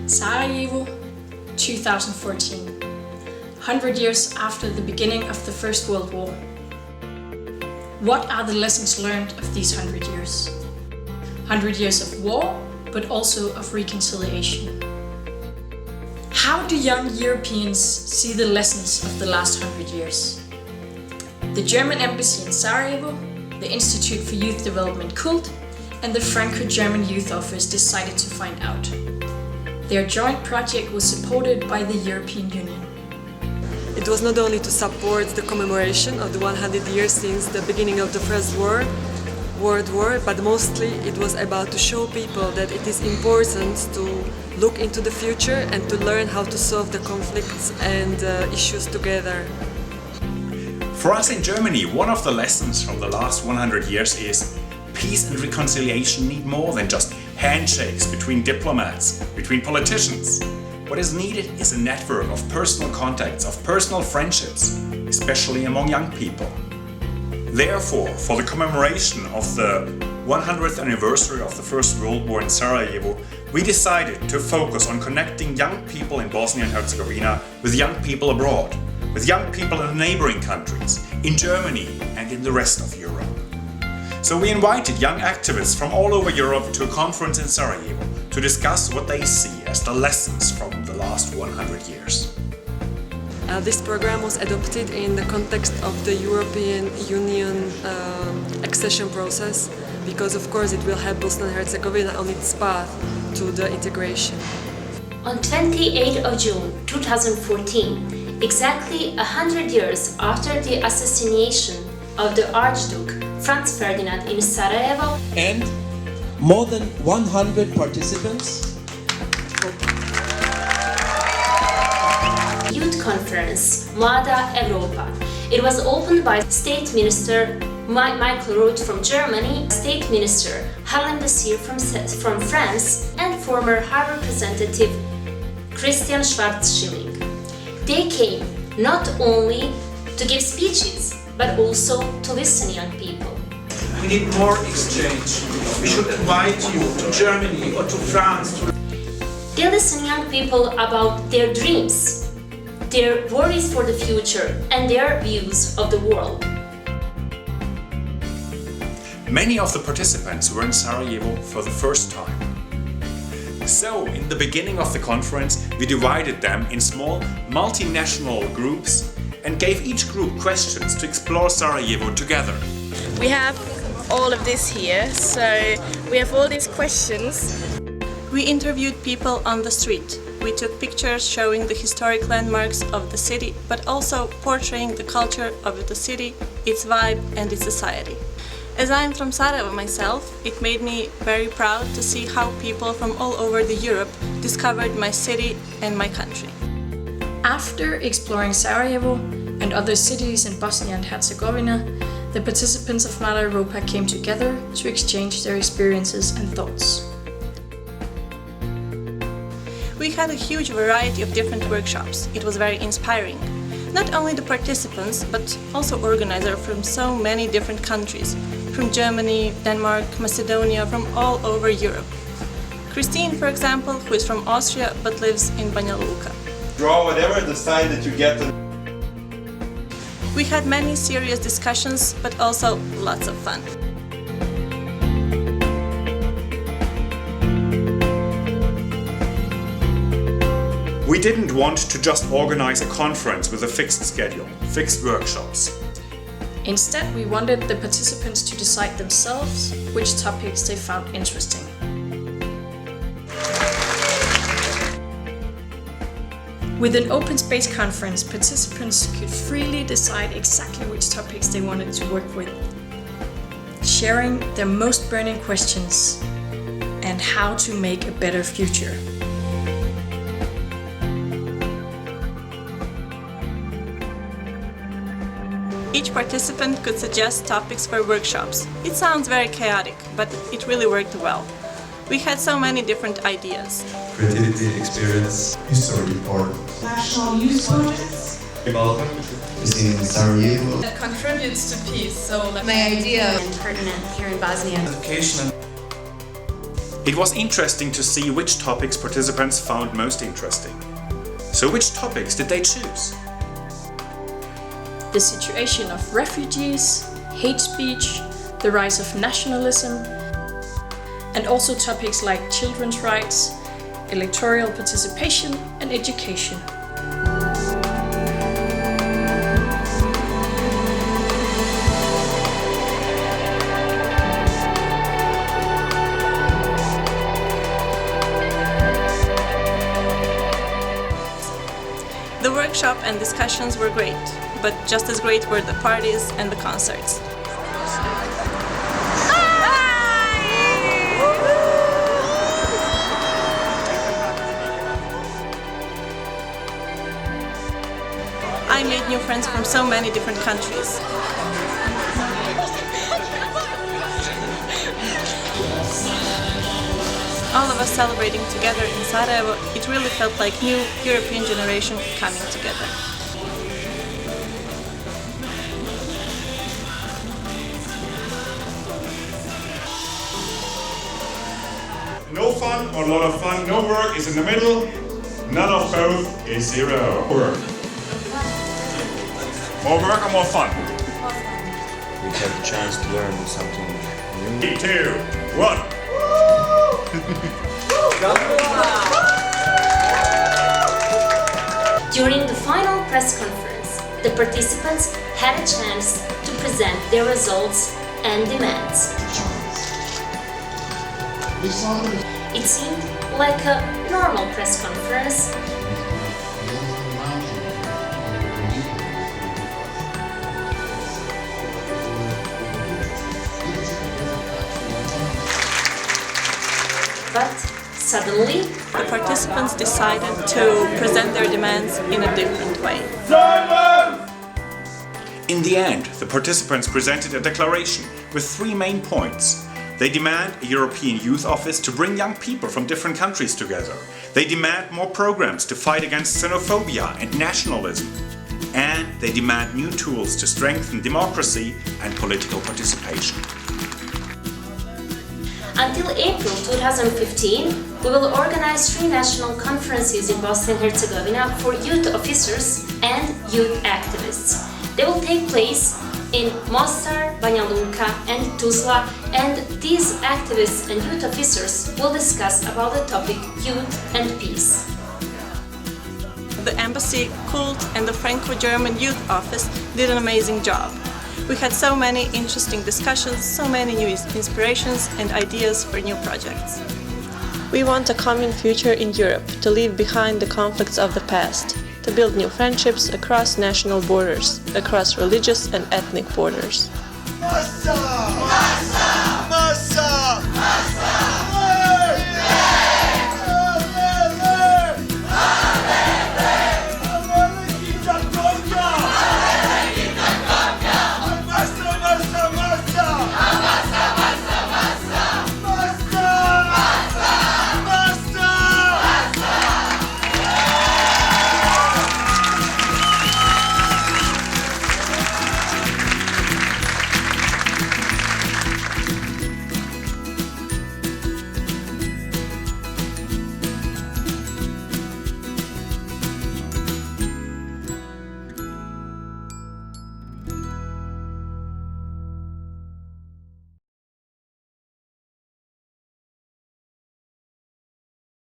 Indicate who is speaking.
Speaker 1: Sarajevo, 2014. 100 years after the beginning of the First World War. What are the lessons learned of these 100 years? 100 years of war, but also of reconciliation. How do young Europeans see the lessons of the last 100 years? The German embassy in Sarajevo, the Institute for Youth Development Kult, and the Franco-German Youth Office decided to find out. Their joint project was supported by the European Union.
Speaker 2: It was not only to support the commemoration of the 100 years since the beginning of the First World War, but mostly it was about to show people that it is important to look into the future and to learn how to solve the conflicts and issues together.
Speaker 3: For us in Germany, one of the lessons from the last 100 years is peace and reconciliation need more than just handshakes between diplomats, between politicians. What is needed is a network of personal contacts, of personal friendships, especially among young people. Therefore, for the commemoration of the 100th anniversary of the First World War in Sarajevo, we decided to focus on connecting young people in Bosnia and Herzegovina with young people abroad, with young people in the neighboring countries, in Germany and in the rest of Europe. So we invited young activists from all over Europe to a conference in Sarajevo to discuss what they see as the lessons from the last 100 years.
Speaker 2: This program was adopted in the context of the European Union accession process because, of course, it will help Bosnia and Herzegovina on its path to the integration.
Speaker 4: On 28th of June 2014, exactly 100 years after the assassination of the Archduke Franz Ferdinand in Sarajevo,
Speaker 5: and more than 100 participants.
Speaker 4: Youth Conference, Mlada, Evropa. It was opened by State Minister Michael Roth from Germany, State Minister Helen Desir from France, and former High Representative Christian Schwarzschilling. They came not only to give speeches, but also to listen young people.
Speaker 6: We need more exchange. We should invite you to Germany or to France.
Speaker 4: They listen young people about their dreams, their worries for the future, and their views of the world.
Speaker 3: Many of the participants were in Sarajevo for the first time. So, in the beginning of the conference, we divided them in small multinational groups and gave each group questions to explore Sarajevo together.
Speaker 7: We have all of this here, so we have all these questions.
Speaker 8: We interviewed people on the street. We took pictures showing the historic landmarks of the city, but also portraying the culture of the city, its vibe and its society. As I'm from Sarajevo myself, it made me very proud to see how people from all over Europe discovered my city and my country.
Speaker 1: After exploring Sarajevo and other cities in Bosnia and Herzegovina, the participants of Mlada Evropa came together to exchange their experiences and thoughts.
Speaker 8: We had a huge variety of different workshops. It was very inspiring. Not only the participants, but also organizers from so many different countries, from Germany, Denmark, Macedonia, from all over Europe. Christine, for example, who is from Austria but lives in Banja Luka.
Speaker 9: Draw whatever the sign that you get.
Speaker 8: We had many serious discussions, but also lots of fun.
Speaker 3: We didn't want to just organize a conference with a fixed schedule, fixed workshops.
Speaker 1: Instead, we wanted the participants to decide themselves which topics they found interesting. With an open space conference, participants could freely decide exactly which topics they wanted to work with, sharing their most burning questions and how to make a better future.
Speaker 8: Each participant could suggest topics for workshops. It sounds very chaotic, but it really worked well. We had so many different ideas.
Speaker 9: Creativity, experience, history report,
Speaker 10: national youth projects,
Speaker 9: is in Sarajevo.
Speaker 7: That contributes to peace, so
Speaker 10: my idea
Speaker 4: And pertinent here in Bosnia.
Speaker 6: Education.
Speaker 3: It was interesting to see which topics participants found most interesting. So which topics did they choose?
Speaker 1: The situation of refugees, hate speech, the rise of nationalism, and also topics like children's rights, electoral participation, and education.
Speaker 8: The workshop and discussions were great, but just as great were the parties and the concerts. I made new friends from so many different countries. All of us celebrating together in Sarajevo, it really felt like new European generation coming together.
Speaker 11: No fun or a lot of fun, no work is in the middle, none of both is zero. Work. More work or more fun?
Speaker 9: We have a chance to learn something new.
Speaker 11: 3, 2, 1.
Speaker 4: During the final press conference, the participants had a chance to present their results and demands. It seemed like a normal press conference. But suddenly,
Speaker 8: the participants decided to present their demands in a different way.
Speaker 3: In the end, the participants presented a declaration with 3 main points. They demand a European Youth Office to bring young people from different countries together. They demand more programs to fight against xenophobia and nationalism. And they demand new tools to strengthen democracy and political participation.
Speaker 4: Until April 2015, we will organize 3 national conferences in Bosnia and Herzegovina for youth officers and youth activists. They will take place in Mostar, Banja Luka and Tuzla, and these activists and youth officers will discuss about the topic youth and peace.
Speaker 8: The embassy, cult and the Franco-German Youth Office did an amazing job. We had so many interesting discussions, so many new inspirations and ideas for new projects.
Speaker 12: We want a common future in Europe, to leave behind the conflicts of the past, to build new friendships across national borders, across religious and ethnic borders.